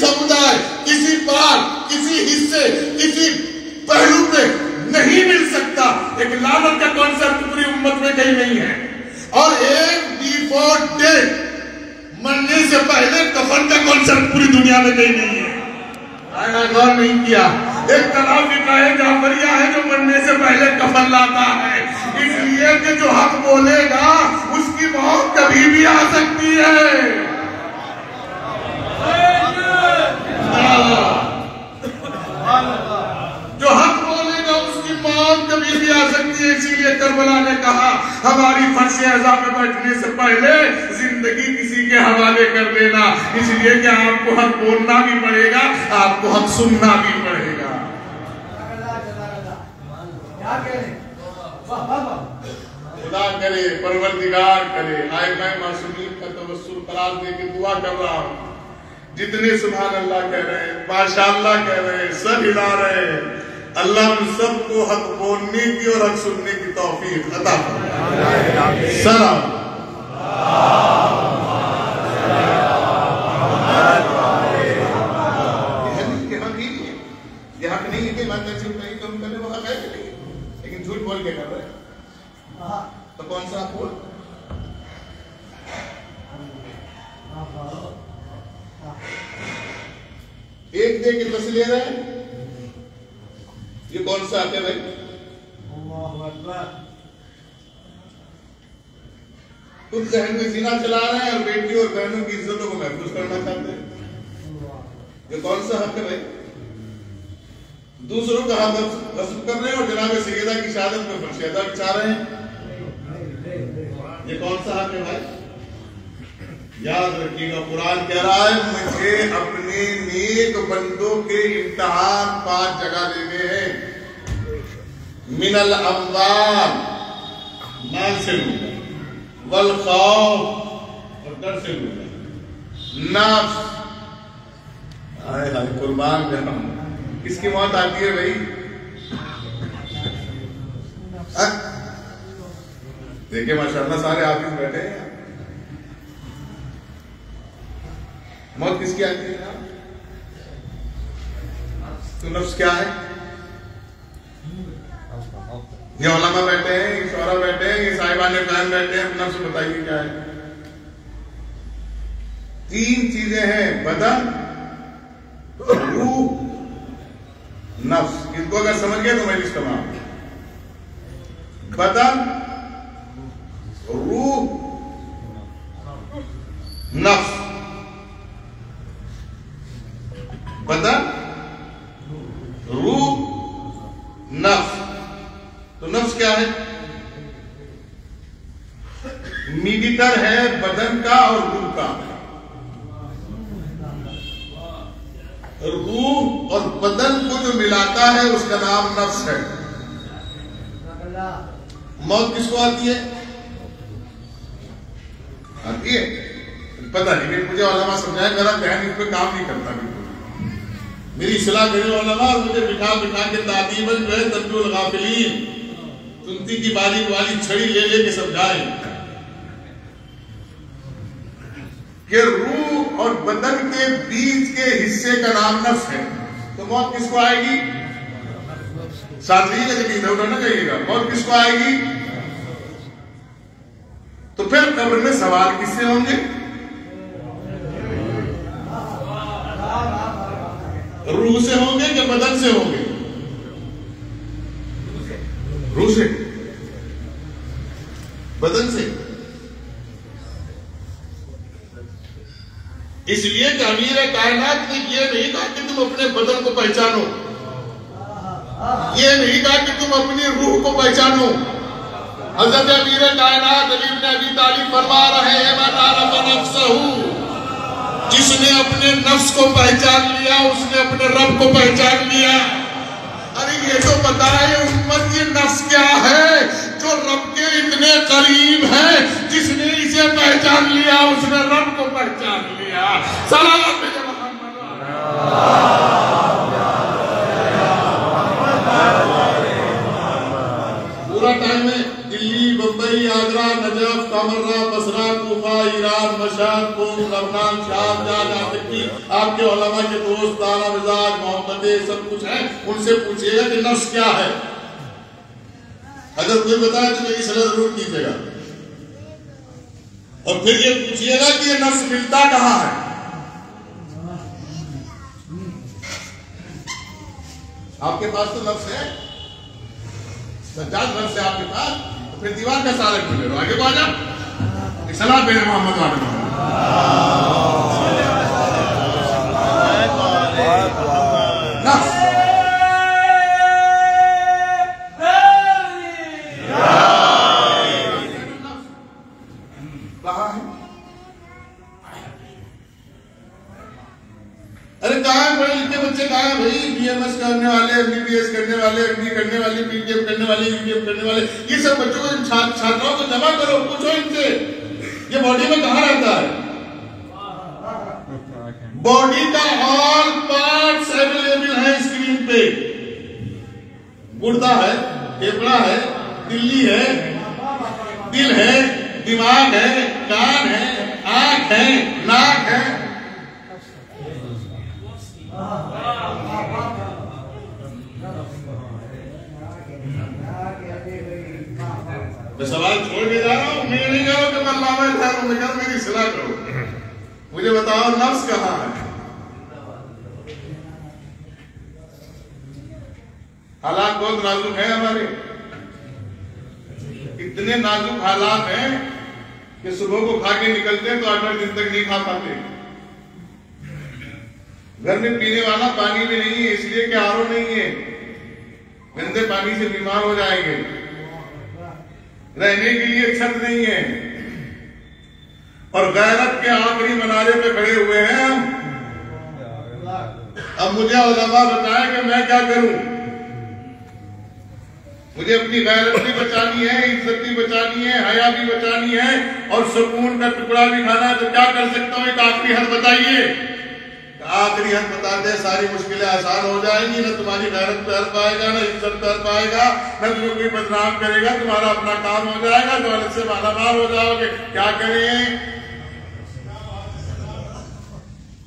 سمودائے، کسی بات، کسی حصے، کسی پہلو پہ نہیں مل سکتا. ایک لعنت کا کانسیپٹ پوری امت میں کہیں نہیں ہے. اور ایک بیفور ڈیتھ، مرنے سے پہلے کفن کا کانسیپٹ پوری دنیا میں کہیں نہیں ہے. آیا غور نہیں کیا؟ ایک طلاق نکاح جعفریہ ہے جو مرنے سے پہلے کفن لاتا ہے، اس لیے کہ جو حق بولے گا اس کی موت کبھی بھی آ سکتی ہے. جو حق بولے گا اس کی موت کبھی بھی آ سکتی ہے. اسی لیے کربلا نے کہا ہماری فرش اعضاء پہ بیٹھنے سے پہلے زندگی کسی کے حوالے کر دینا، اس لیے کہ آپ کو حق بولنا بھی پڑے گا، آپ کو حق سننا بھی پڑے گا. خدا کرے، پروردگار کرے، آئمہ معصومین کا توسل قرار دے کے دعا کر رہا ہوں. جتنے سبحان اللہ کہہ رہے ہیں، ماشاءاللہ کہہ رہے ہیں، سب ہلا رہے ہیں، اللہ ہم سب کو حق بولنے کی اور حق سننے کی توفیق عطا فرمائے. سلام. یہ حق نہیں ہے کہ بات نہیں سنتا ہی تو ہم کرنے وہ حق ہے کہ نہیں، لیکن جھوٹ بول کے کر رہے ہیں. تو کون سا بول؟ ایک دے کے بس لے رہے ہیں، یہ کون سا حق ہے بھائی؟ تم ذہن میں زنا چلا رہے ہیں اور بیٹی اور بہنوں کی عزتوں کو محفوظ کرنا چاہتے ہیں، یہ کون سا حق ہے بھائی؟ دوسروں کا حق غصب کر رہے ہیں اور جناب سیدہ کی شہادت میں فرشیدہ بچا رہے ہیں، یہ کون سا حق ہے بھائی؟ یاد رکھیے گا، قرآن کہہ رہا ہے مجھے اپنے نیک بندوں کے امتحان 5 جگہ لینے ہیں. من الاموال، مال سے لوں، والخوف، اور ڈر سے لوں، نفس، آئے ہائے قربان جانا، کس کی موت آتی ہے بھائی؟ دیکھیں ماشاءاللہ سارے حافظ بیٹھے ہیں. موت کس کی آتی ہے؟ تو نفس کیا ہے؟ یہ علماء بیٹھے ہیں، یہ شعراء بیٹھے ہیں، یہ صاحبان قائم بیٹھے ہیں، نفس بتائیے کیا ہے؟ 3 چیزیں ہیں، بدن، روح، نفس. ان کو اگر سمجھ گئے تو مجلس تمام. بدن، روح، نفس. بدن، روح، نفس. تو نفس کیا ہے؟ میڈیٹر ہے بدن کا اور روح کا. روح اور بدن کو جو ملاتا ہے اس کا نام نفس ہے. موت کس کو آتی ہے؟ آتی ہے پتہ نہیں، لیکن مجھے علماء سمجھائے، میرا ذہن اس پہ کام نہیں کرتا بالکل. میری اصلاح کرے علماء اور مجھے بٹھا کے تعدیباً جو ہے تنبیہ الغافلین، سنتی کی باریک والی چھڑی لے لے کے سمجھائیں کہ روح اور بدن کے بیچ کے حصے کا نام نفس ہے. تو موت کس کو آئے گی؟ ساتھ نہیں ہے لیکن ادھر نہ کہیے گا. موت کس کو آئے گی؟ تو پھر قبر میں سوال کس سے ہوں گے؟ روح سے ہوں گے کہ بدن سے ہوں گے؟ روح سے، بدن سے. اس لیے کہ امیر کائنات نے یہ نہیں کہا کہ تم اپنے بدن کو پہچانو، یہ نہیں کہا کہ تم اپنی روح کو پہچانو. حضرت امیر کائنات علی بن ابی طالب فرما رہے ہیں من عرف نفسہ، جس نے اپنے نفس کو پہچان لیا اس نے اپنے رب کو پہچان لیا. ارے یہ تو بتائے امت یہ نفس کیا ہے جو رب کے اتنے قریب ہے، جس نے اسے پہچان لیا اس نے رب کو پہچان لیا. سلام پورا ٹائم میں دلی، بمبئی، آگرہ، نجف، کامرہ، بصرہ، کوفہ، ایران، مشہد، قم، لبنان، شام، جہاں تک کی آپ آپ کے علماء کے دوست دانا مزاج محبتیں سب کچھ ہیں، ان سے پوچھئے گا کہ نفس کیا ہے. اگر کوئی بتائے تو میری صلاح ضرور کیجیے گا. اور پھر یہ پوچھئے گا کہ یہ نفس ملتا کہاں ہے. آپ کے پاس تو نفس ہے، سجاد نفس ہے آپ کے پاس، تو پھر دیوار کا سارا کیوں لے رہو. آگے کو آ جاؤ. صلاح بین محمد والے نفس کرنے والے، MBBS کرنے والے، MD کرنے والے، PTM کرنے والے، UTM کرنے والے، یہ سب بچوں کو چھاتروں کو جمع کرو، پوچھو ان سے یہ باڈی میں کہاں رہتا ہے. باڈی کا آل پارٹس اویلیبل ہے اسکرین پہ. گردہ ہے، پھیپڑا ہے، دلی ہے، دل ہے، دماغ ہے، کان ہے، آنکھ ہے، ناک ہے. میں سوال چھوڑ کے جا رہا ہوں. میں نہیں کہہ رہا کہ میں علامہ اظہار ہوں، میں کہہ رہا ہوں میری اصلاح کرو. مجھے بتاؤ نفس کہاں ہے. حالات بہت نازک ہیں ہمارے. اتنے نازک حالات ہیں کہ صبح کو کھا کے نکلتے ہیں تو 8 دن تک نہیں کھا پاتے. گھر میں پینے والا پانی بھی نہیں ہے، اس لیے کہ آر او نہیں ہے. گندے پانی سے بیمار ہو جائیں گے. رہنے کے لیے چھت نہیں ہے. اور غیرت کے آخری منارے پہ کھڑے ہوئے ہیں ہم. اب مجھے علماء بتائیں کہ میں کیا کروں. مجھے اپنی غیرت بھی بچانی ہے، عزت بھی بچانی ہے، حیا بھی بچانی ہے، اور سکون کا ٹکڑا بھی کھانا ہے. تو کیا کر سکتا ہوں؟ ایک آخری حد بتائیے. آخری حد بتا دے ساری مشکلیں آسان ہو جائیں گی. نہ تمہاری غیرت پہ حرف آئے گا، نہ عزت پہ حرف آئے گا، نہ تمہیں کوئی بدنام کرے گا. تمہارا اپنا کام ہو جائے گا، تو الگ سے مالا مال ہو جاؤ گے. کیا کریں؟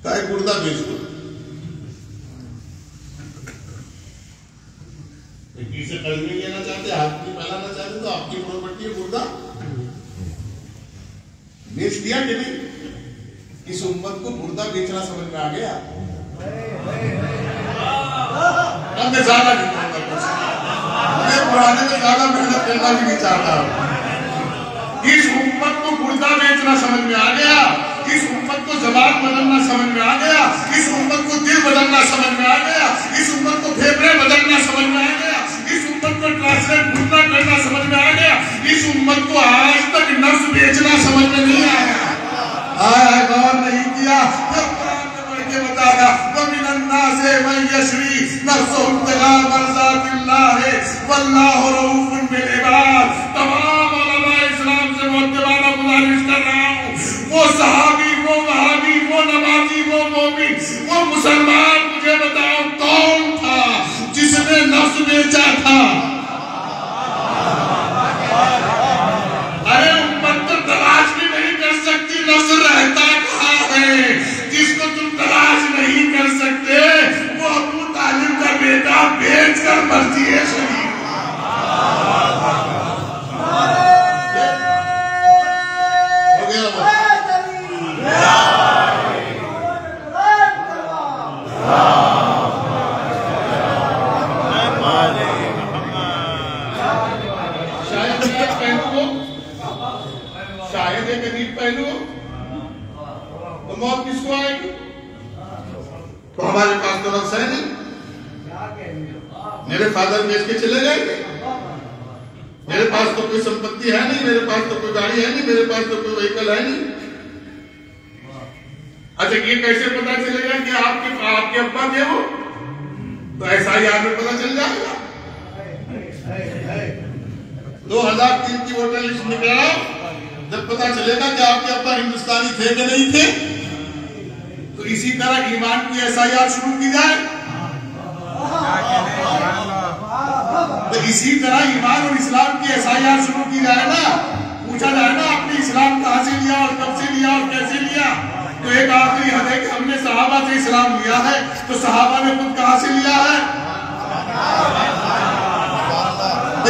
کائے گردہ بیچ دو. کسی سے قرض نہیں لینا چاہتے، ہاتھ نہیں پھیلانا چاہتے، تو آپ کی پراپرٹی ہے گردہ. بیچ دیا کہ نہیں؟ اس امت کو گردہ بیچنا سمجھ میں آ گیا. اب میں زیادہ نہیں کرتا کچھ، میں پرانے میں زیادہ محنت کرنا بھی نہیں چاہتا. اس امت کو گردہ بیچنا سمجھ میں آ گیا. اس امت کو زبان بدلنا سمجھ میں آ گیا. اس امت کو دل بدلنا سمجھ میں آ گیا. اس امت کو پھیپڑے بدلنا سمجھ میں آ گیا. اس امت کو ٹرانسلیٹ ڈھونڈنا کرنا سمجھ میں آ گیا. اس امت کو آج تک نفس بیچنا سمجھ میں نہیں آیا. آیا غور نہیں کیا. قرآن میں پڑھ کے بتایا وَمِنَ النَّاسِ مَن يَشْرِي نَفْسَهُ ابْتِغَاءَ مَرْضَاتِ اللَّهِ وَاللَّهُ رَءُوفٌ بِالْعِبَادِ. تمام علماء اسلام سے معتبرانہ گزارش کر رہا ہوں، وہ صحابی، وہ وہابی، وہ نمازی، وہ مومن، وہ مسلمان، مجھے بتاؤ کون تھا جس نے نفس بیچا تھا؟ ارے امت تو تلاش بھی نہیں کر سکتی نفس رہتا کہاں ہے. جس کو تم تلاش نہیں کر سکتے وہ ابو طالب کا بیٹا بیچ کر مرضی ہے شریف. ہو گیا بس. شاید ایک عجیب پہلو تو موت کس کو آئے گی؟ تو ہمارے پاس تو نفس ہے نہیں. میرے فادر بیچ کے چلے جائیں گے. میرے پاس تو کوئی سمپتی ہے نہیں، میرے پاس تو کوئی گاڑی ہے نہیں، میرے پاس تو کوئی وہیکل ہے نہیں. اچھا یہ کیسے پتا چلے گا کہ آپ کے ابا تھے وہ؟ تو ایسا ہی آپ میں پتا چل جائے گا. 2003 کی ووٹر لسٹ نکلا، جب پتا چلے گا کہ آپ کے ابا ہندوستانی تھے کہ نہیں تھے، تو اسی طرح ایمان کی ایسائیات شروع کی جائے. تو اسی طرح ایمان اور اسلام کی ایسائیات شروع کی جائے نا. پوچھا جائے نا آپ نے اسلام کہاں سے لیا اور کب سے لیا اور کیسے لیا. تو ایک آخری حد ہے کہ ہم نے صحابہ سے اسلام لیا ہے، تو صحابہ نے خود کہاں سے لیا ہے؟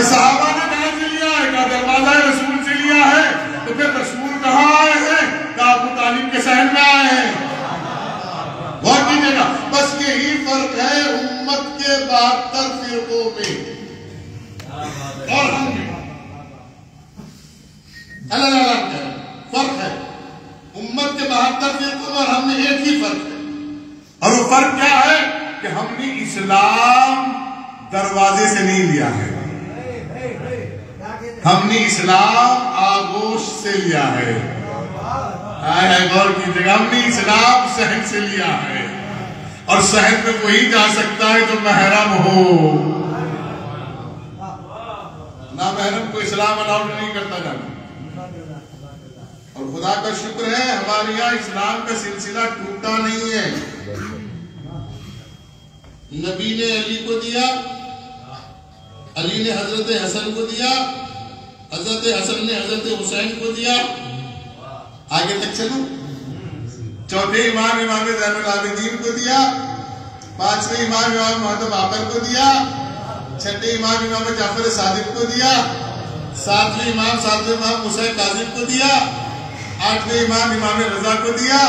صحابہ نے کہاں سے لیا ہے؟ کہا دروازہ رسول سے لیا ہے۔ تو پھر رسول کہاں آئے ہیں؟ کہا ابو طالب کے صحن میں آئے ہیں۔ غور کیجئے گا، بس یہی فرق ہے امت کے 72 فرقوں میں اور ہم میں۔ اللہ فرق ہے امت کے 72 فرقوں اور ہم میں ایک ہی فرق ہے، اور وہ فرق کیا ہے کہ ہم نے اسلام دروازے سے نہیں لیا ہے، ہم نے اسلام آغوش سے لیا ہے۔ غور کیجئے گا، ہم نے اسلام صحن سے لیا ہے، اور صحن میں وہی جا سکتا ہے جو محرم ہو، نہ محرم کو اسلام الاؤڈ نہیں کرتا جانا۔ اور خدا کا شکر ہے ہمارے یہاں اسلام کا سلسلہ ٹوٹا نہیں ہے۔ نبی نے علی کو دیا، علی نے حضرت حسن کو دیا، حضرت حسن نے حضرت حسین کو دیا، آگے تک چلو، چوتھے امام امام زین العابدین کو دیا، پانچویں امام امام محمد باقر کو دیا، چھٹے امام امام جعفر صادق کو دیا، ساتویں امام موسیٰ کاظم کو دیا، آٹھویں امام امام رضا کو دیا۔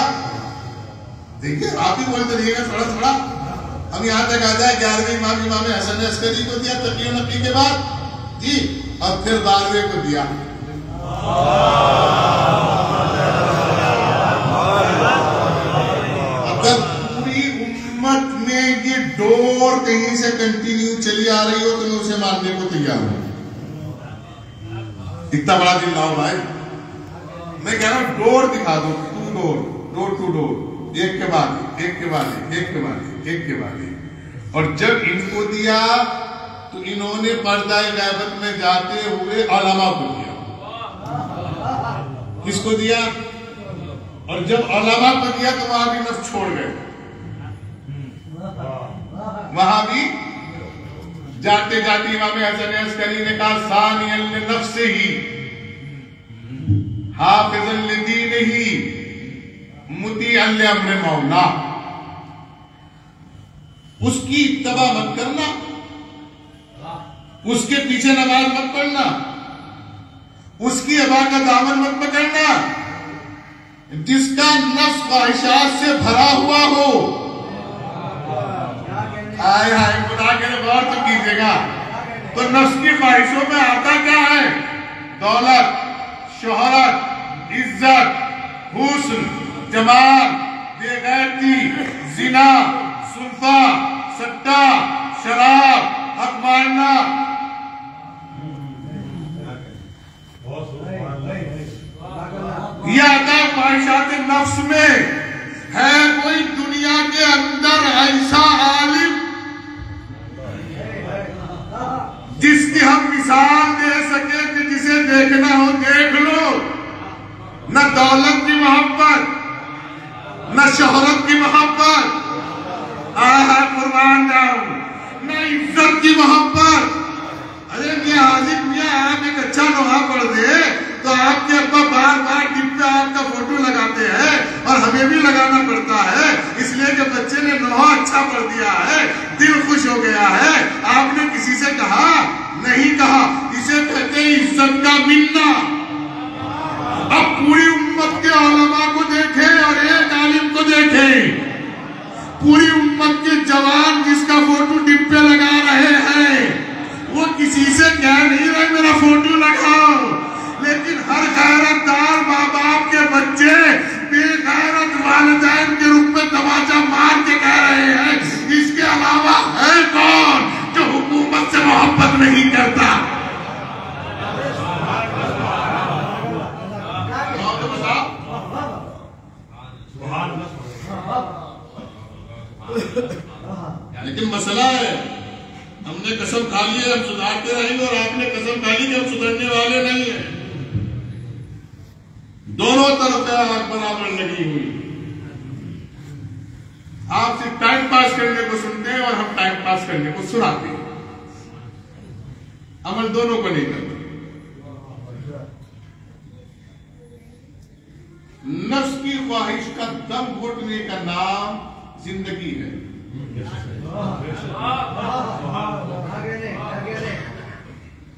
دیکھئے آپ ہی بولتے رہیے گا تھوڑا تھوڑا، ہم یہاں تک آ جائے 11ویں امام امام حسن عسکری کو دیا تقی و نقی کے بعد جی، اور پھر 12ویں کو دیا۔ اگر پوری امت میں یہ ڈور کہیں سے کنٹینیو چلی آ رہی ہو تو میں اسے ماننے کو تیار ہوں۔ اتنا بڑا دل لاؤ بھائی، میں کہہ رہا ہوں ڈور دکھا دو، ڈور ٹو ڈور، ایک کے بعد ایک کے بعد ایک کے بعد ایک کے بعد ایک۔ اور جب ان کو دیا تو انہوں نے پردہ غیبت میں جاتے ہوئے علماء کو دیا۔ کس کو دیا؟ اور جب علماء کو دیا تو وہاں بھی نفس چھوڑ گئے، وہاں بھی جاتے جاتے امام حسن عسکری نے کہا ثانیاً لنفسہ حافظاً لدینہ مطیعاً لامر مولا۔ اس کی اتباع مت کرنا، اس کے پیچھے نماز مت پڑھنا، اس کی ابا کا دامن مت پکڑنا، جس کا نفس خواہشات سے بھرا ہوا ہو۔ آئے ہائے خدا کے لئے غور تو کیجئے گا، تو نفس کی خواہشوں میں آتا کیا ہے؟ دولت، شہرت، عزت، حسن، جمال، بے غیرتی، زنا، سلفہ، سٹا، شراب، حق مارنا۔ یہ آتا ہے خواہشات نفس میں۔ ہے کوئی دنیا کے اندر ایسا عالم جس کی ہم مثال دے سکیں کہ جسے دیکھنا ہو دیکھ لو؟ نہ دولت کی محبت، نہ شہرت کی محبت، قربان جاؤں، نہ عزت کی محبت۔ ارے میاں حاضر میاں آپ ایک اچھا نوحہ پڑھ دے تو آپ کے ابا بار بار ٹپ پہ آپ کا فوٹو لگاتے ہیں، اور ہمیں بھی لگانا پڑتا ہے، اس لیے کہ بچے نے نوحہ اچھا پڑھ دیا ہے، دل خوش ہو گیا ہے۔ آپ نے کسی سے کہا نہیں کہا، اسے کہتے ہیں عزت کا ملنا۔ اب پوری امت کے علماء کو دیکھیں اور ایک عالم کو دیکھیں، پوری امت کے جوان جس کا فوٹو ٹپ پہ لگا رہے ہیں، وہ کسی سے کہہ نہیں رہے میرا فوٹو لگاؤ، لیکن ہر غیرت دار ماں باپ کے بچے بے غیرت والدین کے رخ میں تماچا مار کے کہہ رہے ہیں اس کے علاوہ ہے کون جو حکومت سے محبت نہیں کرتا؟ لیکن مسئلہ ہے ہم نے قسم کھا لی ہے ہم سدھارتے رہیں گے، اور آپ نے قسم کھا لی کہ ہم سدھرنے والے نہیں ہیں۔ دونوں طرف آگ برابر لگی ہوئی، آپ صرف ٹائم پاس کرنے کو سنتے ہیں اور ہم ٹائم پاس کرنے کو سناتے ہیں، عمل دونوں کو نہیں کرتے۔ نفس کی خواہش کا دم گھوٹنے کا نام زندگی ہے.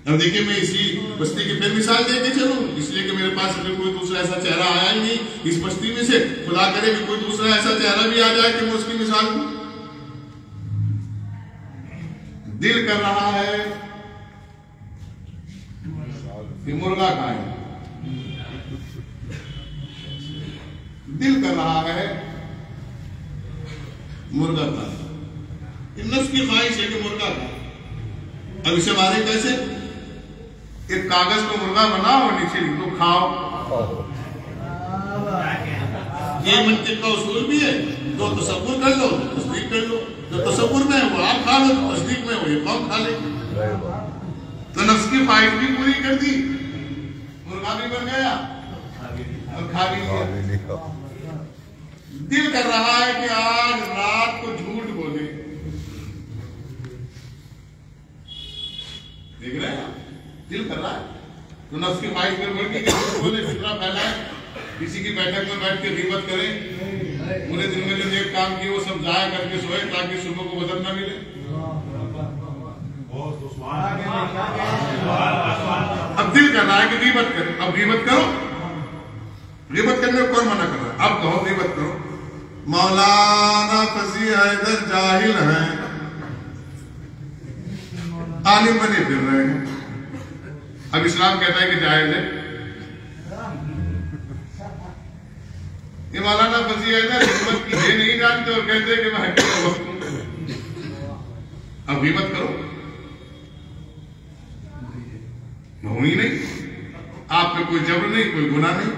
اب دیکھیں میں اسی بستی کی پھر مثال دے کے چلوں، اس لیے کہ میرے پاس کوئی دوسرا ایسا چہرہ آیا ہی نہیں اس بستی میں سے. خدا کرے کہ کوئی دوسرا ایسا چہرہ بھی آ جائے کہ میں اس کی مثال دوں. دل کر رہا ہے کہ مرغا کھائے، دل کر رہا ہے مرغا کھائے، نفس کی خواہش ہے کہ مرغا کھائے. اب اسے مارے کیسے؟ ایک کاغذ کو مرغا بناؤ اور نیچے لکھ دو کھاؤ. یہ منطق کا اصول بھی ہے. جو تصور کر لو تصدیق کر لو، جو تصور میں ہے وہ آپ کھا لو، تصدیق میں وہ یہ قوم کھا لے. تو نفس کی خواہش بھی پوری کر دی، مرغا بھی بن گیا اور کھا بھی لیا. دل کر رہا ہے کہ آج رات کو جھوٹ بولے. دیکھ رہے ہیں دل کر رہا ہے تو نفس کی خواہش پر بڑھ کے جھوٹ بولے، فتنہ پھیلائے، کسی کی بیٹھک میں بیٹھ کے غیبت کرے، پورے دن میں جو نیک کام کیے وہ سب ضائع کر کے سوئے تاکہ صبح کو بدل نہ ملے. اب دل کر رہا ہے کہ غیبت کرے. اب غیبت کرو، غیبت کرنے کو کون منع کر رہا ہے؟ اب کہو غیبت کرو. مولانا فضیل حیدر جاہل ہیں، عالم بنے پھر رہے ہیں. اب اسلام کہتا ہے کہ جائز ہے. یہ مولانا فضیل حیدر غیبت کی یہ نہیں جانتے اور کہتے کہ میں حقیقت وقت ہوں. اب غیبت کرو، ہوئی نہیں، آپ پہ کوئی جبر نہیں، کوئی گناہ نہیں.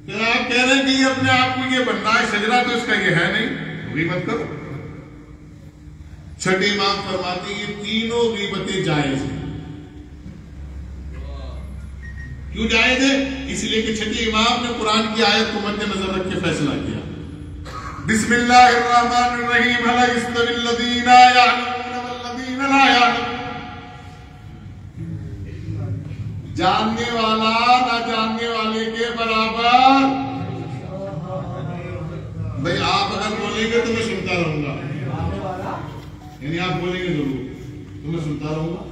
پھر آپ کہہ رہے ہیں کہ یہ اپنے آپ کو یہ بننا ہے سجدہ تو اس کا یہ ہے نہیں، غیبت کرو. چھٹے امام فرماتے ہیں یہ تینوں غیبتیں جائز ہیں. کیوں جائز ہے؟ اس لیے کہ چھٹے امام نے قرآن کی آیت کو مد نظر رکھ کے فیصلہ کیا. بسم اللہ الرحمن الرحیم هل يستوي الذين يعلمون والذين لا يعلمون. جاننے والا نہ جاننے والے کے برابر. بھئی آپ اگر بولیں گے تو میں سنتا رہوں گا، یعنی آپ بولیں گے ضرور تو میں سنتا رہوں گا.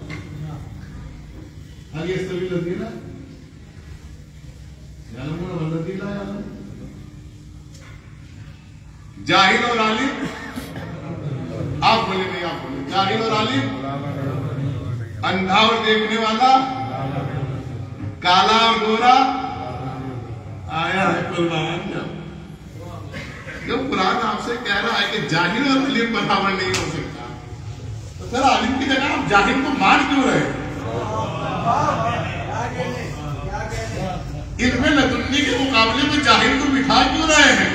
هل يستوي الذين يعلمون والذين لا يعلمون. جاہل اور عالم، آپ بولیں نہیں، آپ بولیں جاہل اور عالم، اندھا اور دیکھنے والا، کالا اور گورا. آیا ہے قرآن جب قرآن آپ سے کہہ رہا ہے کہ جاہل اور علم برابر نہیں ہو سکتا تو پھر عالم کی جگہ آپ جاہل کو مان کیوں رہے؟ علم لدنی کے مقابلے میں جاہل کو بٹھا کیوں رہے ہیں؟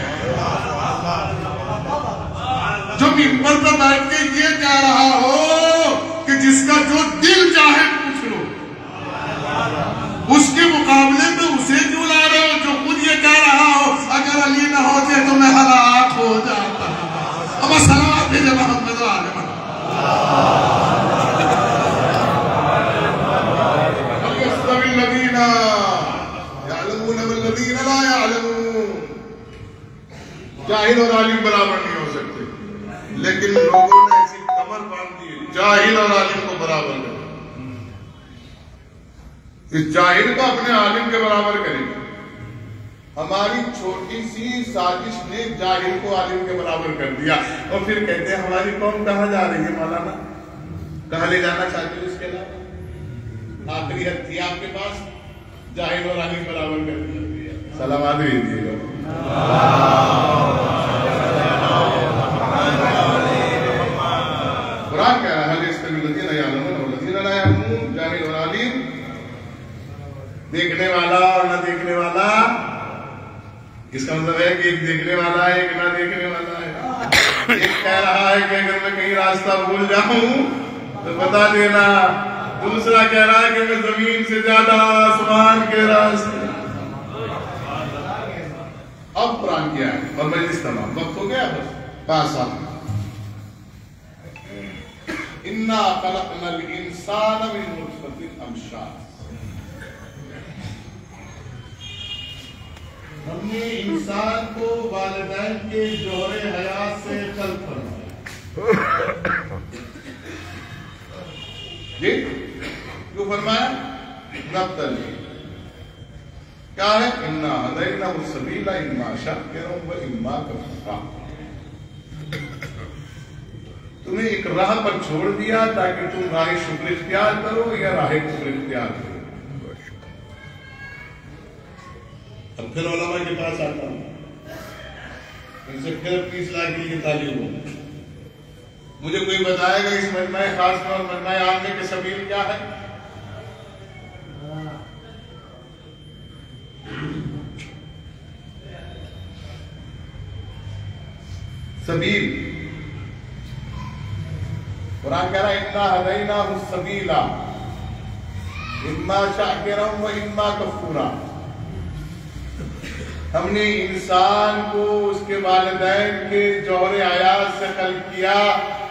جو منبر پر بیٹھ کے یہ کہہ رہا ہو کہ جس کا جو دل چاہے پوچھ لو، اس کے مقابلے میں اسے کیوں لا رہے ہو جو خود یہ کہہ رہا ہو اگر علی نہ ہوتے تو میں ہلاک ہو جاتا. اب صلوات بھیجے محمد عالم. يستوي الذين يعلمون والذين لا يعلمون. جاہل اور عالم برابر نہیں ہو سکتے، لیکن لوگوں نے ایسی کمر باندھ دی جاہل اور عالم کو برابر کریں. اس جاہل کو اپنے عالم کے برابر کریں. ہماری چھوٹی سی سازش نے جاہل کو عالم کے برابر کر دیا اور پھر کہتے ہیں ہماری قوم کہاں جا رہی ہے مولانا؟ کہاں لے جانا چاہتے ہیں؟ اس کے علاوہ آخری حد تھی آپ کے پاس، جاہل اور عالم برابر کر دیا. سلامات بھیجیے گا. قرآن کہہ رہا ہے يستوي الذين يعلمون والذين لا يعلمون. جاہل اور عالم، دیکھنے والا اور نہ دیکھنے والا. اس کا مطلب ہے کہ ایک دیکھنے والا ہے ایک نہ دیکھنے والا ہے. ایک کہہ رہا ہے کہ اگر میں کہیں راستہ بھول جاؤں تو بتا دینا، دوسرا کہہ رہا ہے کہ میں زمین سے زیادہ آسمان کے راستے. اب قرآن کیا ہے اور مجلس تمام، وقت ہو گیا بس 5 سال. اِنَّا خَلَقْنَا الْإِنسَانَ مِن نُطْفَةٍ أَمْشَاجٍ. ہم نے انسان کو والدین کے جوہر حیات سے خلق فرمایا. جی کیوں فرمایا؟ نبتلی کیا ہے؟ انا ہدیناہ السبیل اما شاکرا و اما کفورا. تمہیں ایک راہ پر چھوڑ دیا تاکہ تم راہ شکر اختیار کرو یا راہ کفر اختیار کرو. اب پھر علماء کے پاس آتا ہوں، ان سے پھر اپنی اصلاح کے لیے تعلیم ہو. مجھے کوئی بتائے گا اس مجمع خاص اور مجمع عامہ کے سبیل کیا ہے؟ سبیل قرآن کہہ رہا ہے انا ہدیناہ السبیل اما شاکرا و اما کفورا. ہم نے انسان کو اس کے والدین کے جوہر حیات سے خلق کیا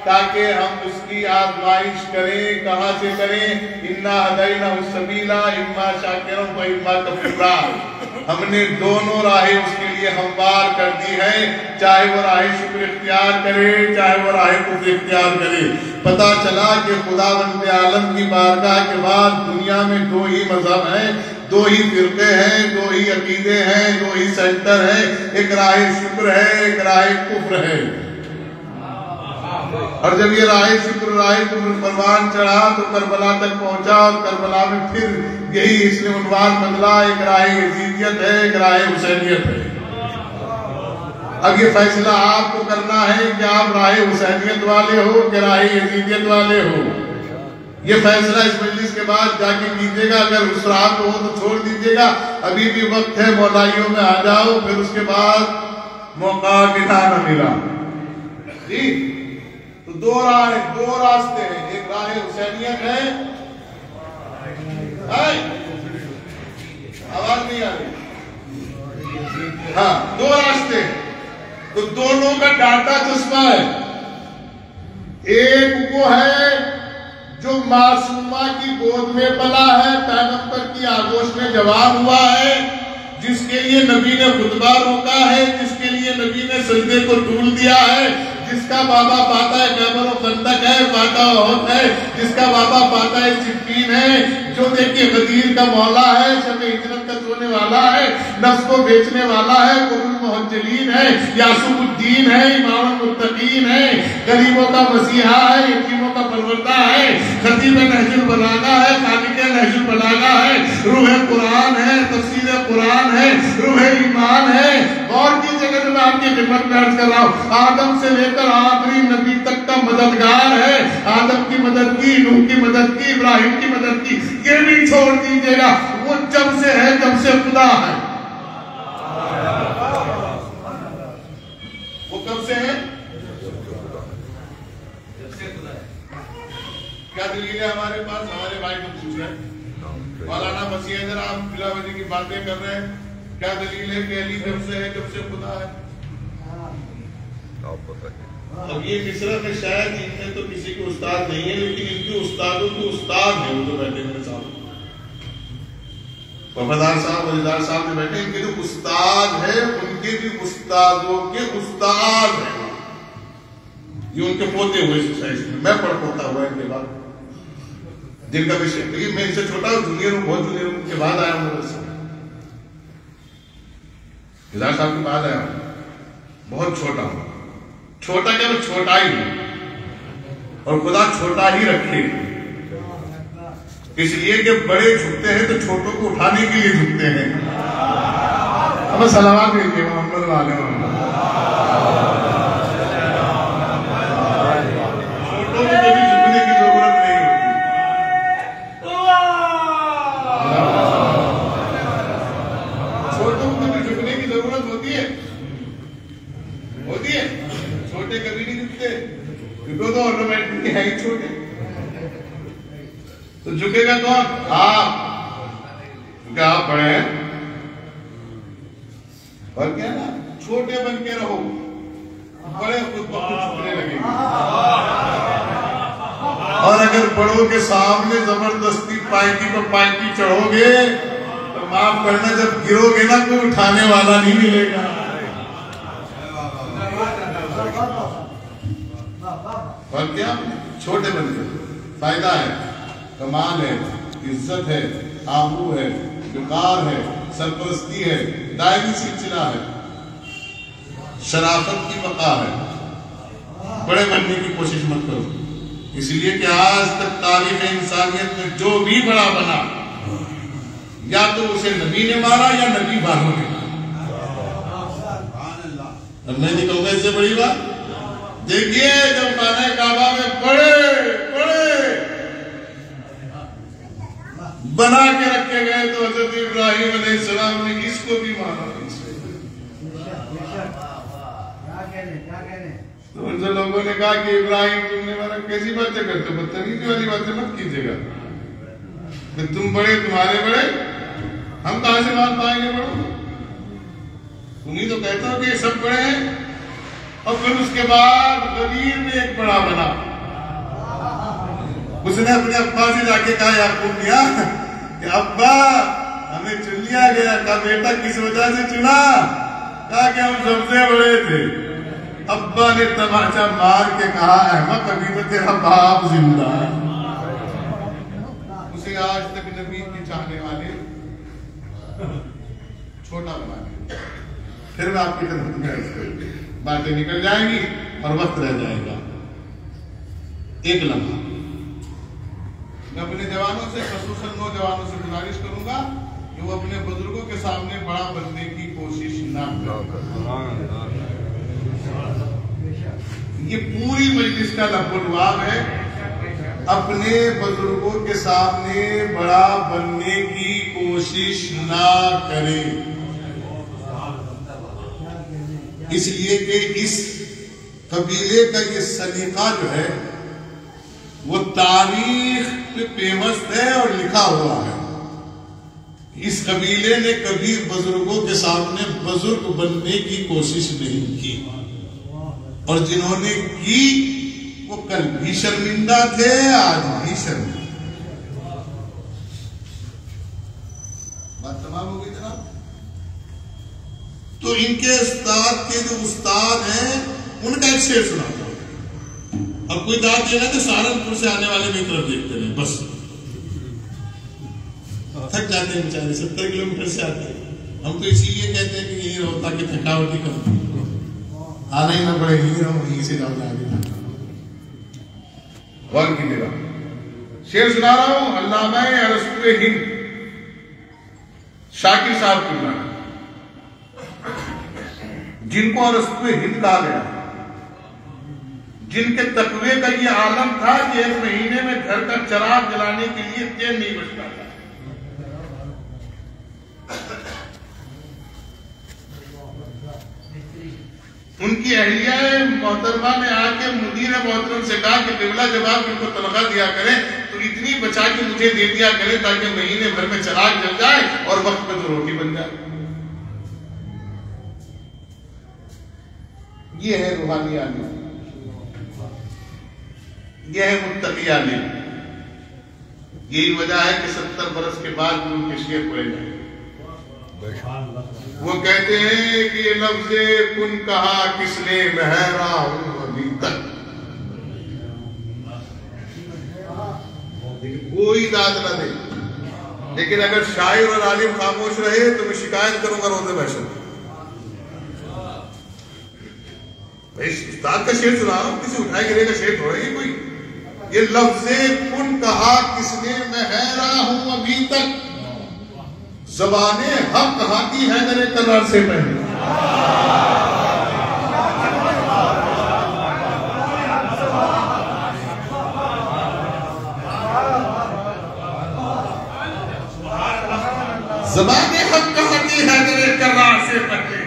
تاکہ ہم اس کی آزمائش کریں. کہاں سے کریں؟ انا ہدیناہ السبیل اما شاکرا و اما کفورا. ہم نے دونوں راہیں اس کے لیے ہموار کر دی ہے، چاہے وہ راہ شکر اختیار کرے چاہے وہ راہ کفر اختیار کرے. پتا چلا کہ خداوند عالم کی بارگاہ کے بعد دنیا میں دو ہی مذہب ہیں، دو ہی فرقے ہیں، دو ہی عقیدے ہیں، دو ہی سینٹر ہیں. ایک راہ شکر ہے، ایک راہ کفر ہے. اور جب یہ راہ شکر راہ کفر پروان چڑھا تو کربلا تک پہنچا، اور کربلا میں پھر یہی اس نے عنوان بدلا، ایک راہ یزیدیت ہے، ایک راہ حسینیت ہے. اب یہ فیصلہ آپ کو کرنا ہے کہ آپ راہ حسینیت والے ہو کہ راہ یزیدیت والے ہو. یہ فیصلہ اس مجلس کے بعد جا کے کیجیے گا. اگر اس راہ کو ہو تو چھوڑ دیجیے گا، ابھی بھی وقت ہے، مولائیوں میں آ جاؤ. پھر اس کے بعد موقع ملا نہ ملا. جی تو دو راستے ہیں. ایک راہ حسینیت ہے، آواز نہیں آ رہی؟ ہاں دو راستے. تو دونوں کا ڈانٹا چسپا ہے. ایک وہ ہے جو معصومہ کی گود میں پلا ہے، پیغمبر کی آغوش میں جوان ہوا ہے، جس کے لیے نبی نے خطبہ روکا ہے، جس کے لیے نبی نے سجدے کو ٹول دیا ہے، جس کا بابا فاتح خیبر و خندق ہے، فاتح احد ہے، جس کا بابا فاتح صفین ہے، جو دیکھیے غدیر کا مولا ہے، شب ہجرت کا سونے والا ہے، نفس کو بیچنے والا ہے، قرآن المحجلین ہے، یعصوب الدین ہے، امام المتقین ہے، غریبوں کا مسیحا ہے، یتیموں کا پروردہ ہے، خطیب نہج البلاغہ ہے، خالق نہج البلاغہ ہے، روح قرآن ہے، تفسیر قرآن ہے، روح ایمان ہے. اور کی جگہ میں آپ کی خدمت میں عرض کر رہا ہوں، آدم سے لے کر آخری نبی تک کا مددگار ہے. آدم کی مدد کی، نوح کی مدد کی، ابراہیم کی مدد کی. یہ بھی چھوڑ دیجئے گا، وہ جب سے ہے جب سے خدا ہے. وہ کب سے ہے؟ کیا دلیل ہے ہمارے پاس؟ ہمارے بھائی کو پوچھ رہے ہیں مولانا مسیح حیدر، آپ بلاولی کی باتیں کر رہے ہیں، کیا دلیل ہے کہ علی جب سے ہے جب سے خدا ہے؟ اب یہ مصرع میں شاید ان میں تو کسی کو استاد نہیں ہے، لیکن ان کے استادوں کو استاد ہیں. وہ جو بیٹھے میرے سامنے وفادار صاحب، وزیدار صاحب جو بیٹھے، ان کے جو استاد ہیں ان کے بھی استادوں کے استاد ہیں. یہ ان کے پوتے ہوئے سوسائٹی میں پڑھ پوتا ہوا ان کے بعد، جن کا بھی شکل میں ان سے چھوٹا ہوں، جونیئر ہوں، بہت جونیئر ہوں، ان کے بعد آیا ہوں. وزیدار صاحب کے بعد آیا ہوں، بہت چھوٹا ہوں. چھوٹا کیا؟ میں چھوٹا ہی ہوں، اور خدا چھوٹا ہی رکھے. اس لیے کہ بڑے جھکتے ہیں تو چھوٹوں کو اٹھانے کے لیے جھکتے ہیں. اب صلوات بھیجیے محمد والے محمد. چھوٹوں کو کبھی جھکنے کی ضرورت نہیں ہوتی. چھوٹوں کو کبھی جھکنے کی ضرورت ہوتی ہے؟ چھوٹے کبھی نہیں جھکتے، کیونکہ تو آٹومیٹکلی ہے ہی چھوٹے. تو جھکے گا کون؟ آپ، کیونکہ آپ بڑے ہیں. اور کیا نا، چھوٹے بن کے رہو، بڑے خود بخود جھکنے لگیں گے. اور اگر بڑوں کے سامنے زبردستی پائٹی پر پائٹی چڑھو گے تو معاف کرنا جب گرو گے نا کوئی اٹھانے والا نہیں ملے گا. اور کیا چھوٹے بندے فائدہ ہے, کمال ہے, عزت ہے, آبرو ہے, وقار ہے, سرپرستی ہے, دائمی سلسلہ ہے, شرافت کی بقا ہے. بڑے بننے کی کوشش مت کرو, اس لیے کہ آج تک تاریخ انسانیت میں جو بھی بڑا بنا یا تو اسے نبی نے مارا یا نبی والوں نے مارا. اب میں نہیں کہوں گا اس سے بڑی بات. دیکھیے جب خانہ کعبہ میں بڑے بنا کے رکھے گئے تو حضرت ابراہیم علیہ السلام نے اس کو بھی مارا. تو ان سے لوگوں نے کہا کہ ابراہیم تم نے مارا, کیسی باتیں کرتے, بدتمیزی والی باتیں مت کیجیے گا. تم بڑے, تمہارے بڑے, ہم کہاں سے مار پائیں گے بڑوں, تم ہی تو کہتے ہو کہ یہ سب بڑے ہیں. اور پھر اس کے بعد غدیر میں ایک بڑا بنا, اس نے اپنے ابا سے جا کے کہا یعقوب کیا کہ ابا ہمیں چن لیا گیا. کہا بیٹا کس وجہ سے چنا؟ کہا کہ ہم سب سے بڑے تھے. ابا نے تماچا مار کے کہا احمد ابھی تو تیرا باپ زندہ ہے. اسے آج تک نبی کے چاہنے والے چھوٹا بنا دیا. پھر میں آپ کی خدمت میں باتیں نکل جائیں گی اور وقت رہ جائے گا. ایک لمحہ میں اپنے جوانوں سے, خصوصاً نوجوانوں سے گزارش کروں گا کہ وہ اپنے بزرگوں کے سامنے بڑا بننے کی کوشش نہ کریں. یہ پوری مجلس کا لب لباب ہے, اپنے بزرگوں کے سامنے بڑا بننے کی کوشش نہ کریں. اس لیے کہ اس قبیلے کا یہ سلیقہ جو ہے وہ تاریخ پہ پیوست ہے اور لکھا ہوا ہے. اس قبیلے نے کبھی بزرگوں کے سامنے بزرگ بننے کی کوشش نہیں کی, اور جنہوں نے کی وہ کل بھی شرمندہ تھے, آج بھی شرمندہ. بات تمام ہو گئی جناب. تو ان کے استاد کے جو استاد ہیں ان کا ایک شعر سناتا ہوں. اب کوئی داد دینا تو سہارنپور سے آنے والے میری طرف دیکھتے رہے, بس تھک جاتے ہیں بیچارے, 70 کلومیٹر سے آتے ہیں. ہم تو اسی لیے کہتے ہیں کہ یہی رہو تاکہ تھکاوٹ ہی کم, آنا ہی نہ پڑے, یہی رہو, یہیں سے جاؤ آگے. غور کیجیے گا, شعر سنا رہا ہوں. علامہ ارسطو ہند شاکر صاحب کی بات, جن کو ارسطو ہند کہا گیا, جن کے تقوی کا یہ عالم تھا کہ ایک مہینے میں گھر کا چراغ جلانے کے لیے تیل نہیں بچتا تھا. ان کی اہلیہ محترمہ نے آ کے مدیر محترم سے کہا کہ قبلہ جب آپ ان کو تنخواہ دیا کریں تو اتنی بچا کے مجھے دے دیا کریں تاکہ مہینے بھر میں چراغ جل جائے اور وقت پہ تو روٹی بن جائے. یہ ہے روحانی عالم, یہ ہے متقی عالم. یہی وجہ ہے کہ 70 برس کے بعد بھی ان کے شعر پڑے جائیں. وہ کہتے ہیں کہ یہ لفظ کن کہا کس نے, میں حیراں ہوں ابھی تک. کوئی داد نہ دے, لیکن اگر شاعر اور عالم خاموش رہے تو میں شکایت کروں گا روزے بحشر. استاد کا شعر سنا رہا ہوں, کسی اٹھائے گرے کا شعر تھوڑا ہی کوئی. یہ لفظ کن کہا کس نے, میں حیراں ہوں ابھی تک. زبان حق کہاں کی حیدر کرار سے پہلے. زبان حق کہاں کی حیدر کرار سے پہلے.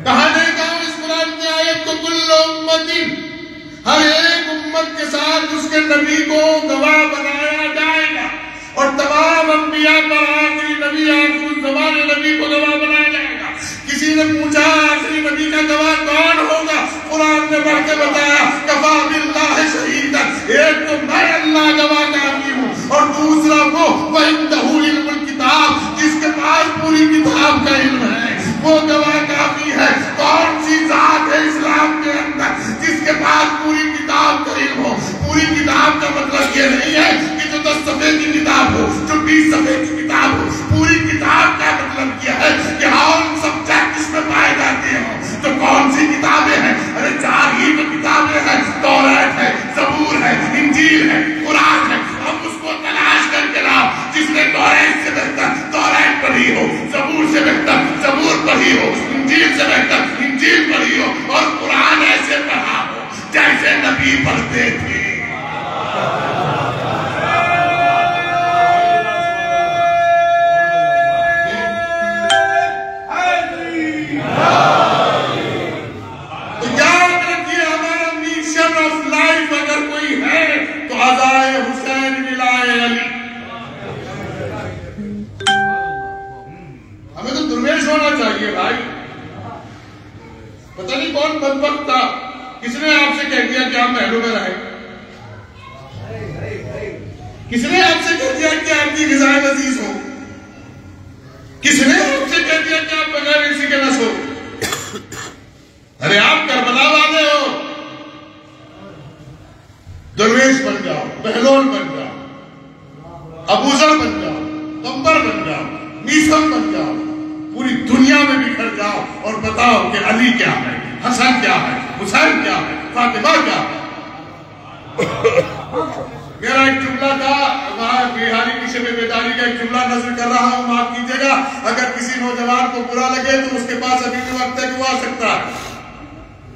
کہا جائے گا اس قرآن کی آیت کو, کل امت, ہر ایک امت کے ساتھ اس کے نبی کو گواہ بنایا جائے گا, اور تمام انبیاء پر آخری نبی آخر الزمان نبی کو گواہ بنایا جائے گا. کسی نے پوچھا آخری نبی کا گواہ کون ہوگا؟ قرآن نے بڑھ کے بتایا کفا باللہ شہیدا, ایک تو میں اللہ گواہ کافی ہوں, اور دوسرا وہ وَإِنَّهُ لِلْمُلْكِتَابِ, جس کے پاس وہ گواہ کافی ہے. کون سی ذات ہے اسلام کے اندر جس کے پاس پوری کتاب کا علم ہو؟ پوری کتاب کا مطلب یہ نہیں ہے کہ جو 10 صفحے کی کتاب ہو، جو 20 صفحے کی کتاب ہو. پوری کتاب کا مطلب یہ ہے کہ آل سبجیکٹ اس میں پائے جاتے ہوں. تو کون سی کتابیں ہیں؟ ارے 4 ہی تو کتابیں ہیں. توریت ہے، زبور ہے، انجیل ہے، قرآن ہے. اب اس کو تلاش کر کے لاؤ. جس نے توریت سے بہتر توریت پڑھی ہو، زبور سے بہتر زبور پڑھی ہو، انجیل سے بہتر انجیل پڑھی ہو، اور قرآن ایسے پڑھا ہو جیسے نبی پڑھتے تھے. ہمیں تو درویش ہونا چاہیے بھائی. پتہ نہیں کون بدبخت تھا، کس نے آپ سے کہہ دیا کہ آپ محلوں میں رہیں؟ کس نے آپ سے کہہ دیا کہ آپ کی غذائیں لذیذ ہو؟ کس نے آپ سے کہہ دیا کہ آپ بغیر اسی کے نس ہو؟ ارے آپ کربلا والے ہو. درویش بن جاؤ، بہلول بن جاؤ، ابوذر بن جاؤ، قمبر بن جاؤ، میثم بن جاؤ، پوری دنیا میں بکھر جاؤ اور بتاؤ کہ علی کیا ہے، حسن کیا ہے، حسین کیا ہے، فاطمہ کیا ہے. میرا ایک جملہ تھا، وہاں بہاری کی شب بیداری کا ایک جملہ نظر کر رہا ہوں، معاف کیجئے گا اگر کسی نوجوان کو برا لگے تو اس کے پاس ابھی بھی وقت ہے کہ وہ آ سکتا ہے.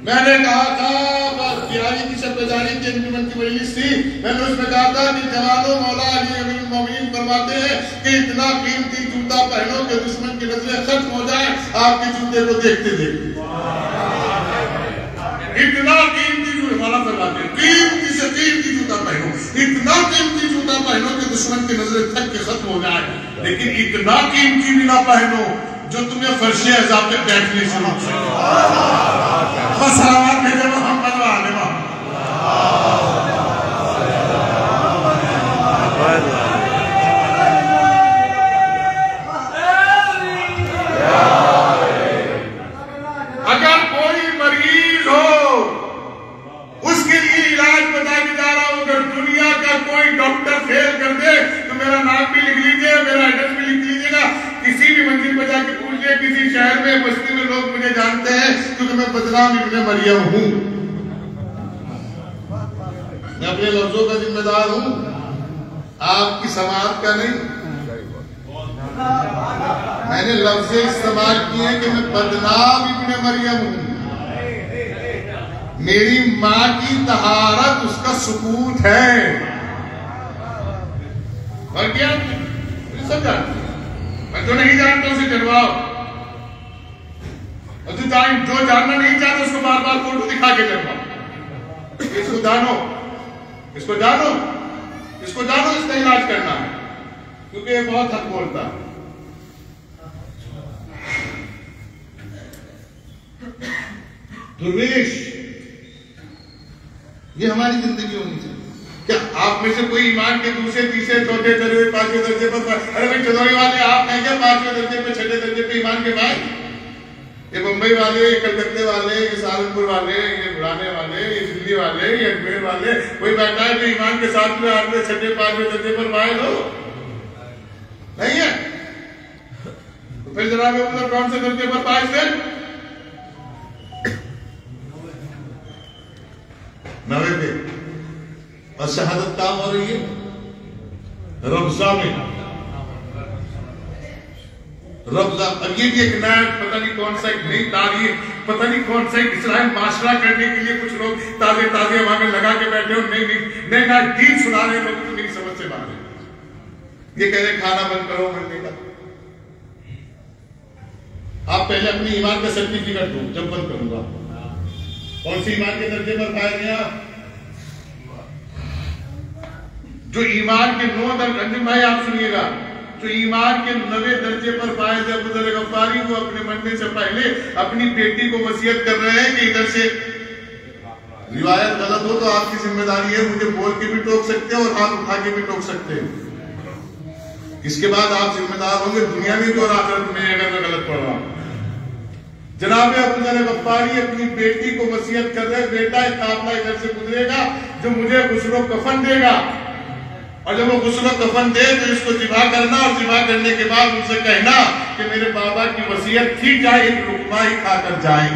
میں نے کہا تھا بہاری کی شب بیداری کی انجمن کی مجلس تھی، میں نے اس میں کہا تھا کہ جوانوں مولا علی امیر المومنین فرماتے ہیں کہ اتنا قیمتی جوتا پہنو کہ دشمن کی نظریں ختم ہو جائیں آپ کے جوتے کو دیکھتے دیکھتے. اتنا قیمتی جوتا مولا فرماتے ہیں قیمتی سے قیمتی جوتا پہنو، اتنا قیمتی جوتا پہنو کہ دشمن کی نظریں تھک کے ختم ہو جائیں، لیکن اتنا قیمتی بھی نہ پہنو جو تمہیں فرش عذاب پہ بیٹھنے سے روک سکے. سلامات بھیجے محمد و آل محمد. اگر کوئی مریض ہو اس کے لیے علاج بتا کے جا رہا ہوں، اگر دنیا کا کوئی ڈاکٹر فیل کر دے تو میرا نام بھی لکھ لیجئے، میرا ایڈریس بھی لکھ لیجئے گا. کسی بھی منزل پہ جا کے پوچھئے، کسی شہر میں بستی میں لوگ مجھے جانتے ہیں کیونکہ میں بدنام ابن مریم ہوں. میں اپنے لفظوں کا ذمہ دار ہوں، آپ کی سماعت کا نہیں. میں نے لفظ استعمال کیے ہیں کہ میں بدنام ابن مریم ہوں. میری ماں کی طہارت اس کا ثبوت ہے. اور کیا سب جانتے ہیں، میں جو نہیں جانتا اسے جلواؤ، اور جو جاننا نہیں چاہتا اس کو بار بار فوٹو دکھا کے جلواؤ. اس کو جانو، اس کو جانو، اس کو جانو، اس کا علاج کرنا ہے کیونکہ یہ بہت حق بولتا ہے. درویش یہ ہماری زندگی ہونی چاہیے. کیا آپ میں سے کوئی ایمان کے دوسرے تیسرے چوتھے درجے پانچویں درجے پر، ارے بھائی چدوری والے آپ نہیں کیا 5ویں درجے پہ 6 درجے پہ ایمان کے بعد؟ یہ بمبئی والے، یہ کلکتے والے، یہ سہارنپور والے، یہ بڑھانے والے، یہ دلی والے، یہ اجمیر والے، کوئی بیٹھا ہے جو ایمان کے 7ویں 8ویں 6ویں 5ویں درجے پر فائل ہو؟ نہیں ہے. تو پھر جناب عمر کون سے درجے پر فائز تھے؟ 90 پہ. اور شہادت کام ہو رہی ہے رمضان میں. رمضان اب یہ بھی ایک نیا پتہ نہیں کون سا ایک نئی تاریخ، پتہ نہیں کون سا ایک اسلامی معاشرہ کرنے کے لیے کچھ لوگ تازے تازے وہاں میں لگا کے بیٹھے ہو، نئی دین سنا رہے لوگ تو میری سمجھ سے باہر ہے. یہ کہہ رہے کھانا بند کرو مرنے کا. آپ پہلے اپنی ایمان کا سرٹیفکیٹ دو جب بند کروں گا. کون سی ایمان کے درجے پر فائز ہیں آپ؟ جو ایمان کے 9 درجے، بھائی آپ سنیے گا، جو ایمان کے 9 درجے پر فائز ہے ابو ذر غفاری، وہ اپنے مرنے سے پہلے اپنی بیٹی کو وصیت کر رہے ہیں کہ ادھر سے روایت غلط ہو تو آپ کی ذمہ داری ہے، مجھے بول کے بھی ٹوک سکتے ہیں اور ہاتھ اٹھا کے بھی ٹوک سکتے ہیں. اس کے بعد آپ ذمہ دار ہوں گے دنیا میں بھی اور آخرت میں اگر میں غلط پڑھ رہا ہوں. جناب ابو ذر غفاری اپنی بیٹی کو وصیت کر رہے، بیٹا ایک قافلہ ادھر سے گزرے گا جو مجھے غسل و کفن دے گا، اور جب وہ غسل و کفن دے تو اس کو ذبح کرنا، اور ذبح کرنے کے بعد ان سے کہنا کہ میرے بابا کی وصیت تھی جائے ایک لقمہ ہی کھا کر جائیں۔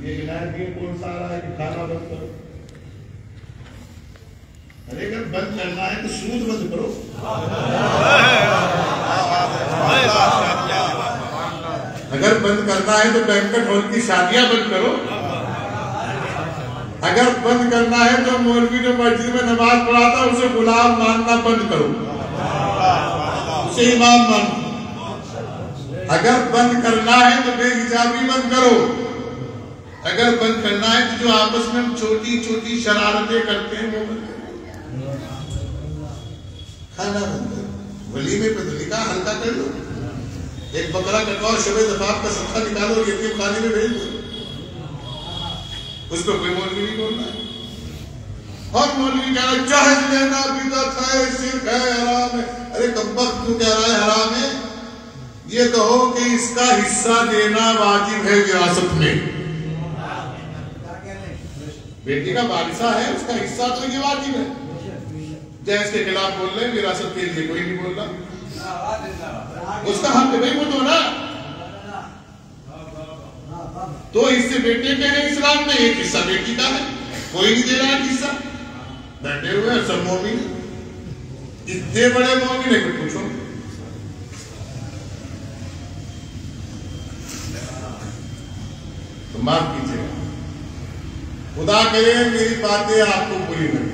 یہ ہدایت دین کون سا رہا ہے کہ کھانا بند کرو؟ ارے اگر بند کرنا ہے تو سود بند کرو، اگر بند کرنا ہے تو بینکٹ ہال کی شادیاں بند کرو، اگر بند کرنا ہے تو مولوی جو مسجد میں نماز پڑھاتا اسے غلام ماننا بند کرو، اسے امام مانو۔ اگر بند کرنا ہے تو بے حجابی بند کرو، اگر بند کرنا ہے تو جو آپس میں ہم چھوٹی چھوٹی شرارتیں کرتے ہیں وہ بند کرو۔ کھانا بند کرو، ولیمے پہ تو نکاح ہلکا کر لو، ایک بکرا کٹواؤ، شب زفاف کا صدقہ نکالو، یتیم خانے میں بھیج دو، اس پہ کوئی مولوی نہیں بولنا ہے۔ اور مولوی کہہ رہا جہیز لینا بدعت ہے، شرک ہے، حرام ہے۔ ارے کمبخت تو کہہ رہا ہے حرام ہے، یہ کہو کہ اس کا حصہ دینا واجب ہے وراثت میں۔ بیٹی کا وارثہ ہے، اس کا حصہ تو یہ واجب ہے۔ جہیز کے خلاف بول رہے ہیں، وراثت کے لیے کوئی نہیں بول رہا، اس کا حق نہیں وہ تو نا۔ تو اس سے بیٹے کے ہیں اسلام میں، ایک حصہ بیٹی کا ہے، کوئی نہیں دے رہا ہے حصہ، بیٹھے ہوئے سب مومن، اتنے بڑے مومن ہے کہ پوچھو۔ تو معاف کیجیے گا، خدا کرے میری باتیں آپ کو بری لگیں،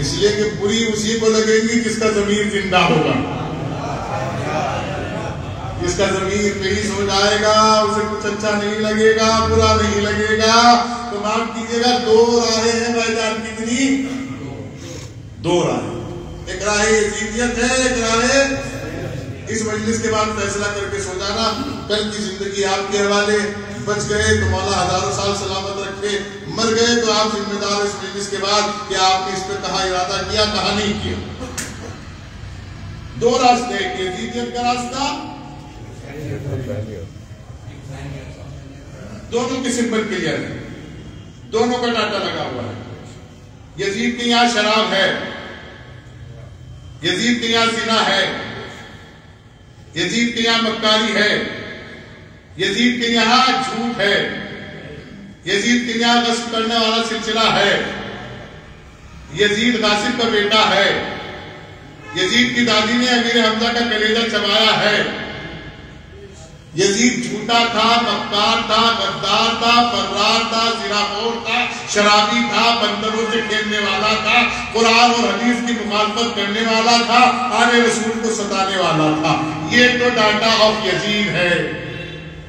اس لیے کہ بری اسی کو لگے گی جس کا ضمیر زندہ ہوگا، جس کا ضمیر پیش ہو جائے گا، اسے کچھ اچھا نہیں لگے گا، برا نہیں لگے گا۔ تو معاف کیجیے گا، دو راہیں ہیں بھائی جان، کتنی؟ دو راہیں، ایک راہ یزیدیت ہے، ایک راہ اس مجلس کے بعد فیصلہ کر کے سو جانا، کل کی زندگی آپ کے حوالے، بچ گئے تو مولا ہزاروں سال سلامت رکھے، مر گئے تو آپ ذمہ دار اس مجلس کے بعد کہ آپ نے اس پہ کہاں ارادہ کیا، کہاں نہیں کیا۔ دو راستے، ایک یزیدیت کا راستہ، دونوں کے سمبل کلیئر ہے، دونوں کا ڈاٹا لگا ہوا ہے۔ یزید کے یہاں شراب ہے، یزید کے یہاں زنا ہے، یزید کے یہاں مکاری ہے، یزید کے یہاں جھوٹ ہے، یزید کے یہاں غصب کرنے والا سلسلہ ہے، یزید غاصب کا بیٹا ہے، یزید کی دادی نے امیر حمزہ کا کلیجہ چبایا ہے، یزید جھوٹا تھا، مکار تھا، غدار تھا، فرار تھا، زناخور تھا، شرابی تھا، بندروں سے کھیلنے والا تھا، قرآن اور حدیث کی مخالفت کرنے والا تھا، آل رسول کو ستانے والا تھا۔ یہ تو ڈاٹا آف یزید ہے۔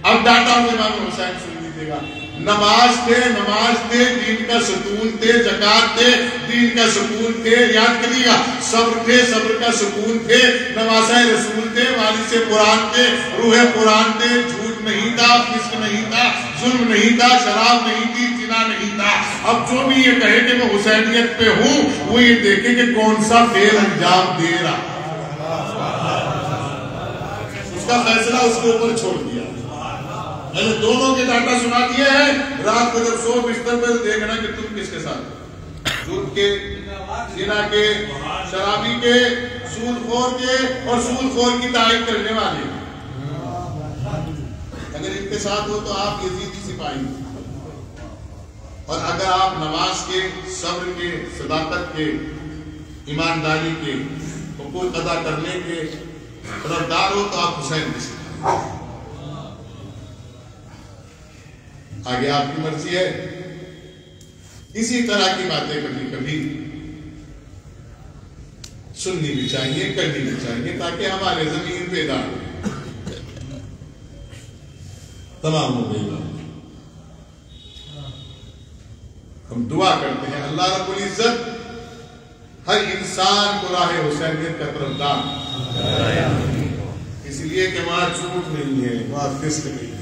اب ڈاٹا آف امام حسین سن لیجیے گا، نماز تھے، دین کا ستون تھے، زکات تھے، دین کا سکون تھے، یاد کریے گا، صبر تھے، صبر کا سکون تھے، نواسہ رسول تھے، وارث قرآن تھے، روح قرآن تھے، جھوٹ نہیں تھا، فسق نہیں تھا، ظلم نہیں تھا، شراب نہیں تھی، زنا نہیں تھا۔ اب جو بھی یہ کہے کہ میں حسینیت پہ ہوں، وہ یہ دیکھے کہ کون سا فعل انجام دے رہا، اس کا فیصلہ اس کے اوپر چھوڑ دیا۔ میں نے دونوں کے ڈاٹا سنا دیے ہیں، رات کو جب سو بستر پہ دیکھنا کہ تم کس کے ساتھ، جھوٹ کے، زنا کے، شرابی کے، سود خور کے، اور سود خور کی تعریف کرنے والے۔ اگر ان کے ساتھ ہو تو آپ یزیدی سپاہی، اور اگر آپ نماز کے، صبر کے، صداقت کے، ایمانداری کے، حقوق ادا کرنے کے طرفدار ہو تو آپ حسین کے سپاہی۔ آگے آپ کی مرضی ہے۔ اسی طرح کی باتیں کبھی کبھی سننی بھی چاہیے، کرنی بھی چاہیے، تاکہ ہمارے ضمیر بیدار ہو۔ تمام ہو گئی بات۔ ہم دعا کرتے ہیں اللہ رب العزت ہر انسان کو راہ حسینیت کا طرفدار، اس لیے کہ وہاں جھوٹ نہیں ہے، وہاں فسق نہیں ہے۔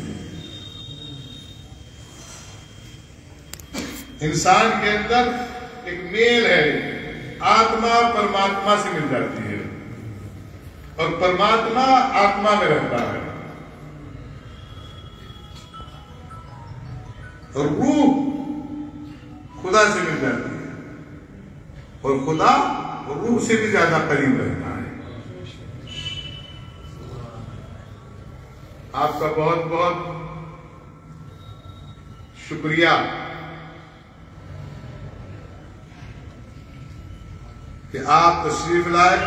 انسان کے اندر ایک میل ہے، آتما پرماتما سے مل جاتی ہے اور پرماتما آتما میں رہتا ہے، اور روح خدا سے مل جاتی ہے اور خدا روح سے بھی زیادہ قریب رہتا ہے۔ آپ کا بہت بہت شکریہ کہ آپ تشریف لائے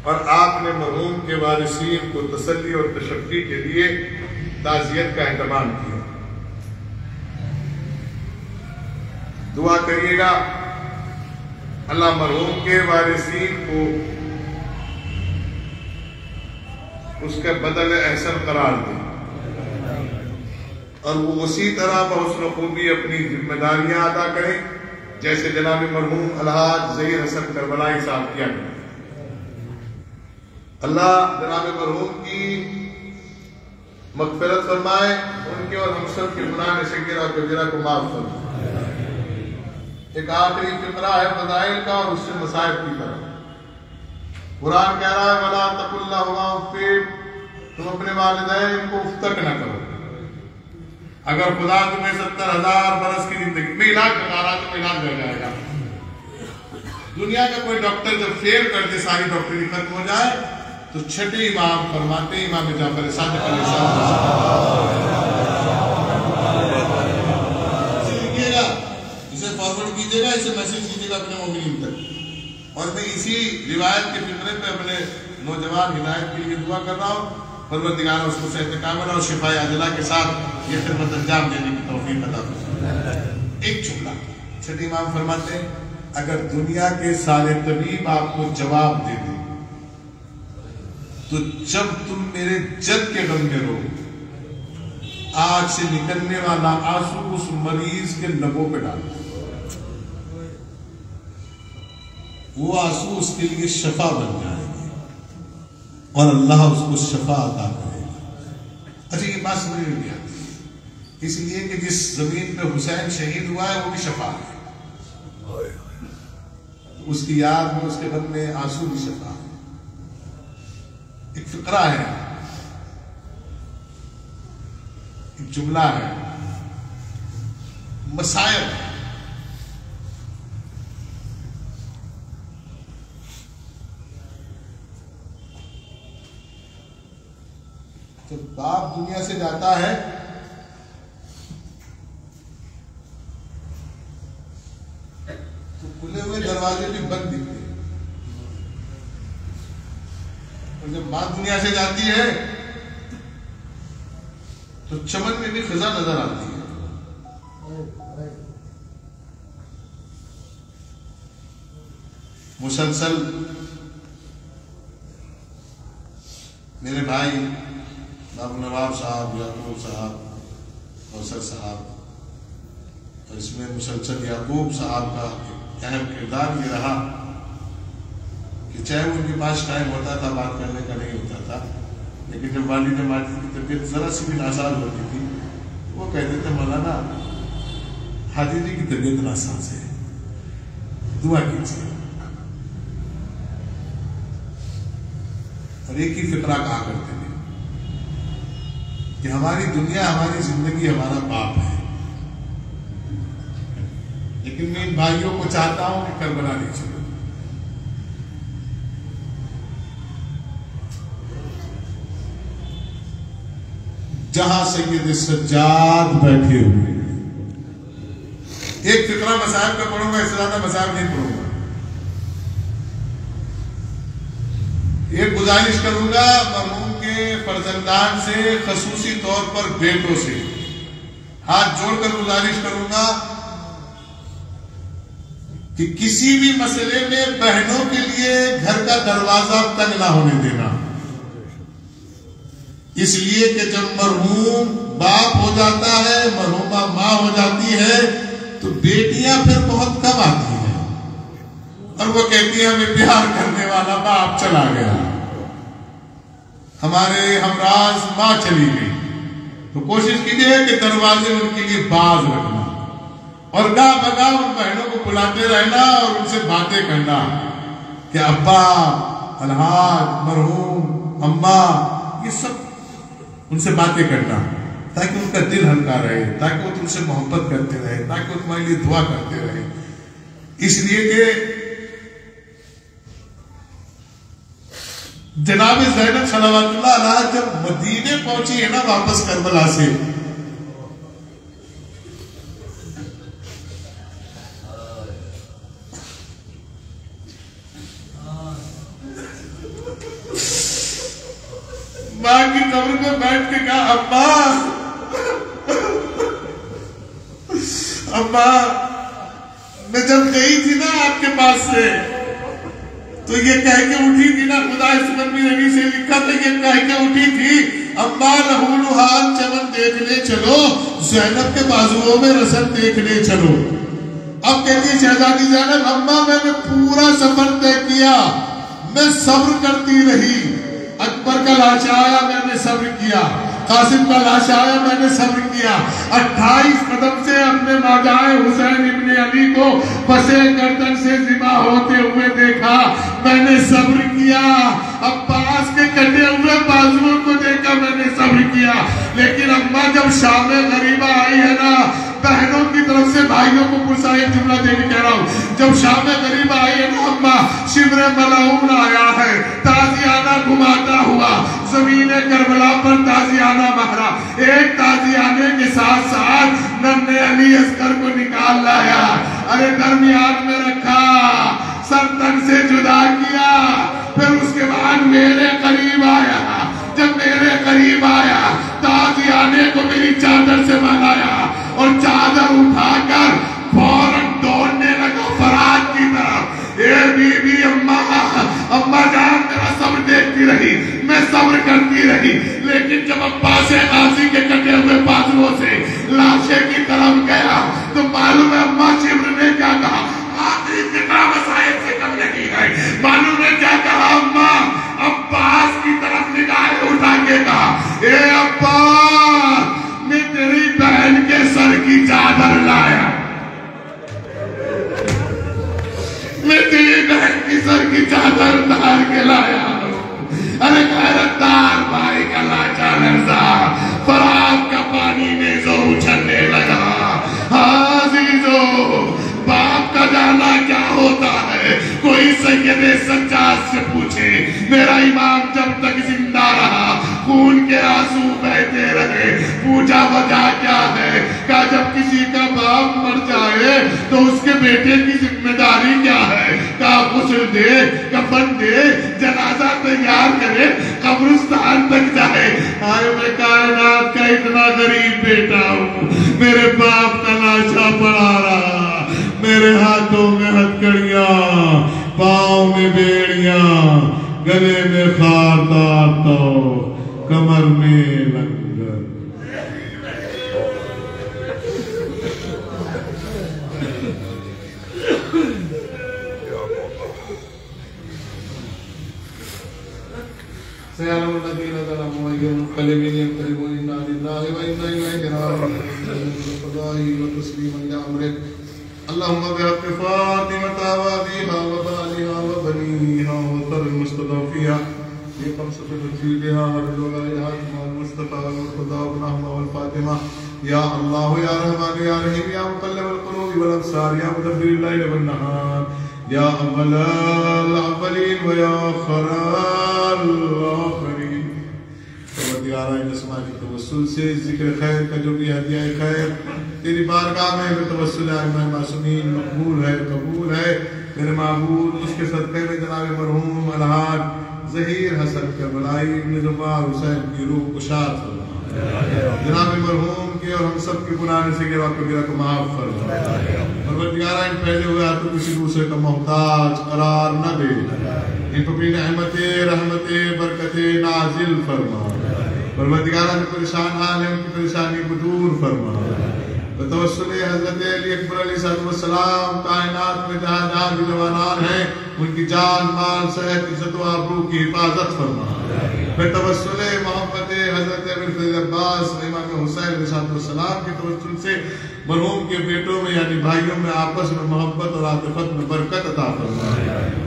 اور آپ نے مرحوم کے وارثین کو تسلی اور تشفی کے لیے تعزیت کا اہتمام کیا۔ دعا کریے گا اللہ مرحوم کے وارثین کو اس کے بدل احسن قرار دے اور وہ اسی طرح بحسن خوبی اپنی ذمہ داریاں ادا کریں جیسے جناب مرحوم الحاج ظہیر حسن کربلائی صاحب کیا کریں۔ اللہ جناب مرحوم کی مغفرت فرمائے، ان کے اور ہم سب کے گناہ صغیرہ اور کبیرہ کو معاف فرمائے۔ ایک آخری فقرہ ہے فضائل کا اور اس سے مصائب کی طرف۔ قرآن کہہ رہا ہے وَلَا تَقُلْ لَهُمَا اُفٍّ، تم اپنے والدین کو اف تک نہ کرو۔ اگر خدا تمہیں 70,000 برس کی زندگی میں علاج بتا رہا تو علاج ہو جائے گا۔ دنیا کا کوئی ڈاکٹر جب فیل کر دے ساری ڈاکٹری ختم ہو جائے تو چھٹے امام فرماتے ہیں، امام جعفر صادق علیہ السلام، اسے فارورڈ کیجئے گا، اسے میسج کیجئے گا اپنے مومنین تک۔ اور میں اسی روایت کے فکرے پہ اپنے نوجوان ہدایت کے لیے دعا کر رہا ہوں، پروردگار اس کو صحت کاملہ اور شفاء عاجلہ کے ساتھ یہ خدمت انجام دینے کی توفیق عطا فرمائے۔ ایک جملہ چھٹے امام فرماتے ہیں اگر دنیا کے سارے طبیب آپ کو جواب دے دیں تو جب تم میرے جد کے غم میں رو، آج سے نکلنے والا آنسو اس مریض کے لبوں پہ ڈال، وہ آنسو اس کے لیے شفا بن جائے گی اور اللہ اس کو شفا عطا کرے گا۔ اچھا یہ بات سمجھ نہیں آتی، اس لیے کہ جس زمین پہ حسین شہید ہوا ہے وہ بھی شفا ہے، اس کی یاد میں اس کے غم میں آنسو بھی شفا ہے۔ ایک فقرہ ہے، ایک جملہ ہے، مسائل جب باپ دنیا سے جاتا ہے تو کھلے ہوئے دروازے بھی بند دکھتے ہیں، اور جب ماں دنیا سے جاتی ہے تو چمن میں بھی خزاں نظر آتی ہے۔ مسلسل میرے بھائی بابو نواب صاحب، یعقوب صاحب، کوثر صاحب، اور اس میں مسلسل یعقوب صاحب کا اہم کردار یہ رہا کہ چاہے ان کے پاس ٹائم ہوتا تھا بات کرنے کا نہیں ہوتا تھا، لیکن جب والد ماجد کی طبیعت ذرا سی بھی ناساز ہوتی تھی وہ کہتے تھے مولانا حاجی جی کی طبیعت ناساز ہے، دعا کیجیے۔ اور ایک ہی فقرہ کہا کرتے تھے کہ ہماری دنیا، ہماری زندگی ہمارا باپ ہے، لیکن میں ان بھائیوں کو چاہتا ہوں کہ کربلا نہیں چلو۔ جہاں سید سجاد بیٹھے ہوئے، ایک فقرہ مصائب کا پڑھوں گا، اس سے زیادہ مصائب نہیں پڑھوں گا۔ ایک گزارش کروں گا مرحوم کے فرزندان سے، خصوصی طور پر بیٹوں سے ہاتھ جوڑ کر گزارش کروں گا کہ کسی بھی مسئلے میں بہنوں کے لیے گھر کا دروازہ تنگ نہ ہونے دینا، اس لیے کہ جب مرحوم باپ ہو جاتا ہے، مرحومہ ماں ہو جاتی ہے تو بیٹیاں پھر بہت کم آتی ہیں اور وہ کہتی ہیں ہمیں پیار کرنے والا باپ چلا گیا، ہمارے ہمراز ماں چلی گئی، تو کوشش کیجیے کہ دروازے ان کے لیے باز رکھنا۔ اور گاہ بگاہ ان بہنوں کو بلاتے رہنا اور ان سے باتیں کرنا کہ ابا، الحاج، مرحوم، اماں، یہ سب ان سے باتیں کرنا تاکہ ان کا دل ہلکا رہے، تاکہ وہ تم سے محبت کرتے رہے، تاکہ وہ تمہارے لیے دعا کرتے رہے. اس لیے کہ جناب زینب صلوات اللہ علیہ جب مدینے پہنچی ہے نا واپس کربلا سے، ماں کی قبر میں بیٹھ کے کہا اماں میں جب گئی تھی نا آپ کے پاس سے تو یہ کہہ کے اٹھی تھی نا، خدا اسمت بھی نبی سے لکھا تھا، یہ کہہ کے اٹھی تھی اماں لہو لحان چمن دیکھنے چلو، زینب کے بازوؤں میں رسم دیکھنے چلو. اب کہتی شہزادی زینب اماں میں نے پورا سفر طے کیا، میں صبر کرتی رہی، اکبر کا لاشا آیا میں نے صبر کیا، قاسم کا لاشا آیا میں نے صبر کیا، 28 قدم سے اپنے ماجائے حسین ابن علی کو پسے گردن سے ذبح ہوتے ہوئے دیکھا، میں نے صبر کیا، عباس کے کٹے ہوئے بازوؤں کو دیکھا، میں نے صبر کیا. لیکن اماں جب شام غریبہ آئی ہے نا، بہنوں کی طرف سے بھائیوں کو پرسا ایک جملہ دے کے کہہ رہا ہوں، جب شام غریبہ آئی ہے نا اماں، شبر ملعون آیا ہے تازیانہ گھماتا ہوا زمین کربلا پر تازیانہ مہرا، ایک تازیانے کے ساتھ ساتھ ننھے علی اصغر کو نکال لایا، ارے درمیان میں رکھا، سر تن سے جدا کیا، پھر اس کے بعد میرے قریب آیا، جب میرے قریب آیا تازیانے کو میری چادر سے منگایا اور چادر اٹھا کر فوراً دوڑنے لگا فرات کی طرف. اے بی بی اماں جان میرا صبر دیکھتی رہی، میں صبر کرتی رہی، لیکن جب عباس غازی کے کٹے ہوئے بازوؤں سے لاشے کی طرف گیا تو معلوم ہے اماں شبر نے کیا کہا، آخری فکرہ مسائل سے کم نہیں ہے، معلوم ہے کیا کہا اماں، عباس کی طرف نگاہیں اٹھا کے کہا، اے عباس میں تیری بہن کے سر کی چادر لایا، میں تیری بہن کی سر کی چادر اتار کے لایا ہوں. ارے غیرتدار بھائی کا لاچا لرزا، فرات کا پانی نیزو اچھلنے لگا. عزیزو باپ کا جانا کیا ہوتا ہے، کوئی سید سجاد سے پوچھے، میرا امام جب تک زندہ رہا خون کے آنسو بہتے رہے، پوچھا وجہ کیا ہے، کہا جب کسی کا باپ مر جائے تو اس کے بیٹے کی ذمہ داری کیا ہے، کہا غسل دے، کفن دے، جنازہ تیار کرے، قبرستان تک جائے. آئے میں کائنات کا اتنا غریب بیٹا ہوں، میرے باپ کا لاشا پڑا رہا، میرے ہاتھوں میں ہتھکڑیاں، پاؤں میں بیڑیاں، گلے میں خاردار تو، کمر میں لنگر. سيعلم الذين ظلموا أي منقلب ينقلبون إنا لله وإنا إليه راجعون. القضاء وتسليما لأمره. اللهم بحق فاطمة وأبيها وبالها وبنيها وطر المستضعفين في قمصة تجيلها ورجلها مع المصطفى والقضاء ابنهما والفاطمة. يا الله يا رحمن يا رحيم يا مقلب القلوب والأبصار يا مدبر الليل والنهار يا أول الأولين ويا آخر الآخرين. پروردگارہ ان اسماء کی توسل سے ذکر خیر کا جو بھی ہدیہ خیر تیری بارگاہ میں بتوسل ائمہ معصومین مقبول ہے، قبول ہے. میرے معبود اس کے صدقے میں جناب مرحوم الحاج ظہیر حسن کربلائی ابن زبار حسین کی روح کو شاد فرما. جناب مرحوم کے اور ہم سب کے گناہ سے گرا کبیرہ کو معاف فرما. پروردگارہ ان پہلے ہوئے ہاتھوں کسی دوسرے کا محتاج قرار نہ دے، ان پر اپنی نعمت رحمت برکت نازل فرما. پروردگارہ جو پریشان حال ہے ان کی پریشانی کو دور فرما. بتوسل حضرت علی اکبر علیہ السلام کائنات میں جہاں جہاں بھی جوانان ہیں ان کی جان مال صحت عزت و آبرو کی حفاظت فرما. بتوسل محبت حضرت ابن عباس امام حسین علیہ السلام کے توسل سے مرحوم کے بیٹوں میں یعنی بھائیوں میں آپس میں محبت اور عاطفت میں برکت عطا فرما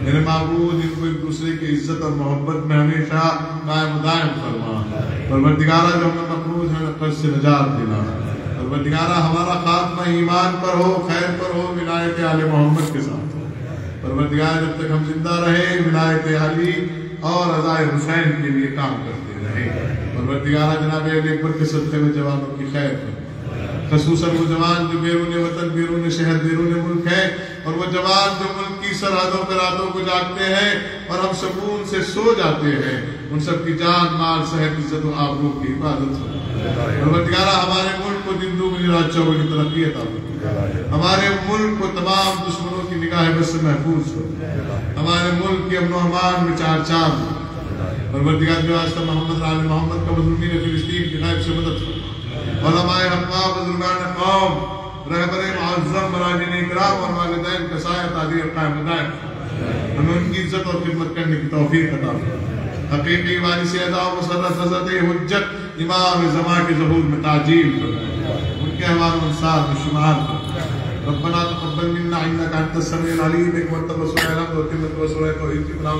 میرے معبود ان کو ایک دوسرے کی عزت اور محبت میں ہمیشہ قائم دائم فرما پروردگارہ جو ہمیں مقروض ہیں قرض سے نجات دینا پروردگارہ ہمارا خاتمہ ایمان پر ہو خیر پر ہو ولایت آل محمد کے ساتھ پروردگار جب تک ہم زندہ رہے ولایت علی اور عزائے حسین کے لیے کام کرتے رہے پروردگارہ جناب علی اکبر کے صدقے میں جوانوں کی خیر کر خصوصاً وہ جوان جو بیرون وطن بیرون شہر بیرون ملک ہے اور وہ جوان جو ملک کی سرحدوں پر راتوں کو جاگتے ہیں اور ہم سکون سے سو جاتے ہیں ان سب کی جان مال صحت عزت و آبرو کی حفاظت پروردگارہ ہمارے ملک کو دن دگنی رات چوگنی ترقی عطا فرما ہمارے ملک کو تمام دشمنوں کی نگاہ بس سے محفوظ ہو ہمارے ملک کے امن و امان میں چار چاند پروردگار جو آج محمد آل محمد کا مظلومین فلسطین کی غائب سے مدد فرما علماء حقا بزرگان قوم رہبر معظم مراجعین اکرام اور والدین کا سایہ تعدیر قائم دائم ہمیں ان کی عزت اور خدمت کرنے کی توفیق عطا فرما حقیقی وارث اعضاء و مسرت حضرت حجت امام زمان کے ظہور میں تعجیل فرما ان کے احوال و انصار میں شمار فرما ربنا تقبل منا انك انت السميع العليم ایک مرتبہ سورہ الحمد اور تیمت سورہ توحید کی بناؤ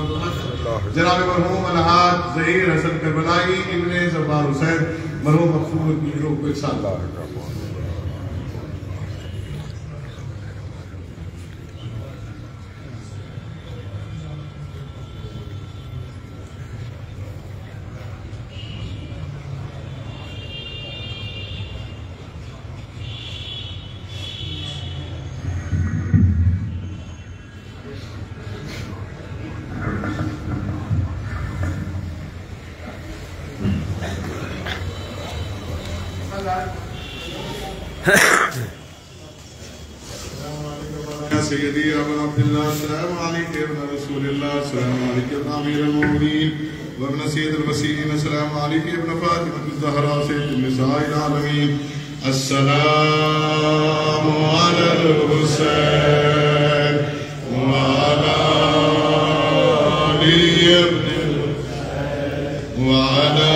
جناب مرحوم الحاج ظہیر حسن کربلائی ابن زبار حسین مرحوم مغفور کی روح کو ایک ساتھ لاؤ سیدی ابو عبداللہ السلام علیکم ابن رسول اللہ السلام علیکم ابن امیر المؤمنین وابن سید الوسیین السلام علیکم ابن فاطمہ الزہرا سید النساء العالمین السلام علی الحسین وعلی علی ابن الحسین وعلی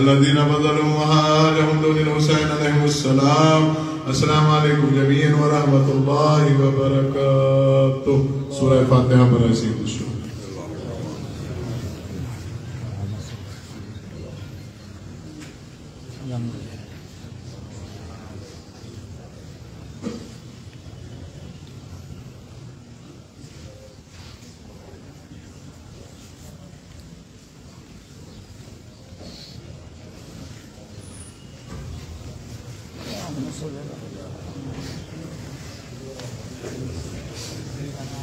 الذين بذلوا وهاجروا دون الحسين عليه السلام السلام عليكم جميعا ورحمة الله وبركاته سورة فاتحة برأسي الشهر صلی اللہ علیہ وسلم